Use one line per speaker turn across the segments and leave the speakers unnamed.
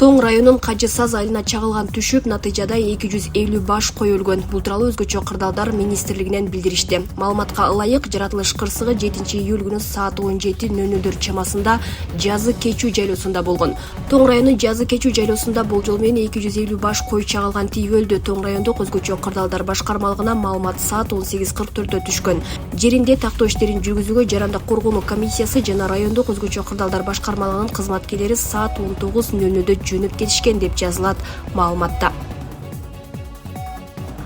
Тоң районун Кажы Саз айылына чагылган түшүп, натыйжада 250 баш кой өлгөн. Бул тууралуу өзгөчө кырдаалдар министрлигинен билдиришти. Маалыматка ылайык, жаратылыш кырсыгы 7 июль күнү саат 17:00 чамасында Жазы Кечүү жайлоосунда болгон. Тоң районунун Жазы Кечүү жайлоосунда болжол менен 250 баш кой чагылган тийгөлдү. Тоң райондук өзгөчө кырдаалдар башкармалыгына маалымат саат 18:44 түшкөн. Жеринде тактоо иштерин жүргүзүүгө жарандык коргонуу комиссиясы жана райондук өзгөчө кырдаалдар башкармалыгынын кызматкерлери саат 19:00 жөнөп кетишкен деп жазылат маалыматта.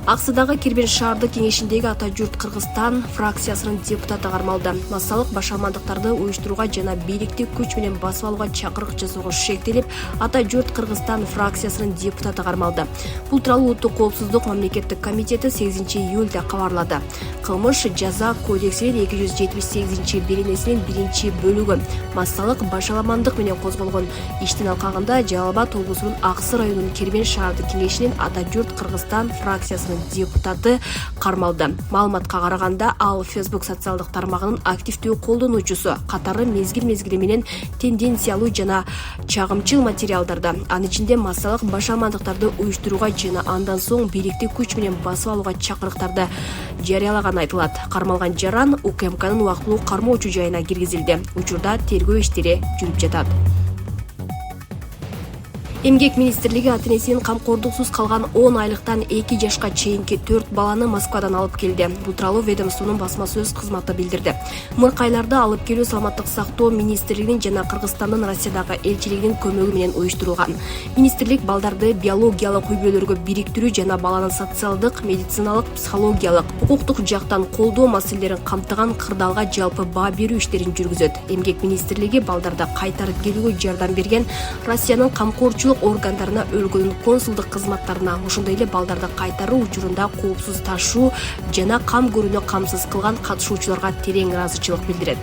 Аксыдагы Кирбен шаардык кеңешиндеги Ата журт Кыргызстан фракциясынын депутаты кармалды. Массалык башаламандыктарды уюштурууга жана бийликти күч менен басып алууга чакырык жасоого шектелип, Ата журт Кыргызстан фракциясынын депутаты кармалды. Бул тууралуу Улуттук коопсуздук мамлекеттик комитети 8 июлда кабарлады. Кылмыш жаза кодексинин 278-беренесинин 1-бөлүгү массалык башаламандык менен козголгон. Иштин алкагында Жалал Абад облусунун Аксы районунун Кирбен шаардык кеңешинин Ата журт Кыргызстан фракциясынын депутаты кармалды. Маалыматка караганда, ал Facebook социалдык тармагынын активдүү колдонуучусу, катары мезгил менен тенденциялуу жана чагымчыл материалдарда, анын ичинде массалык башаламандыктарды уюштурууга жана андан соң бийликти күч менен басып алууга чакырыктарды жарыялаганы айтылат. Кармалган жаран УКМКнын убактылуу кармоочу жайына киргизилди. Учурда тергөө иштери жүрүп жатат. Эмгек министрлиги ата-энесинин камкордуксуз калган 10 айлыктан 2 жашка чейинки 4 баланы Москвадан алып келди. Бул тууралуу ведомствонун басма сөз кызматы билдирди. Муркы айларда алып келүү саламаттык сактоо министрлигинин жана Кыргызстандын Россиядагы элчилигинин көмөгү менен уюштурулган. Министрлик балдарды биологиялык үй-бүлөлөргө бириктирүү жана баланын социалдык, медициналык, психологиялык, укуктук жактан колдоо маселелерин камтыган кырдаалга жалпы баа берүү иштерин жүргүзөт. Эмгек министрлиги балдарды кайтарып келүүгө жардам берген Россиянын камкорчулук органдарына, өлкөнүн консулдук кызматтарына, ошондой эле балдарды кайтаруу учурунда коопсуз ташуу жана кам көрүүнү камсыз кылган катышуучуларга терең ыраазычылык билдирет.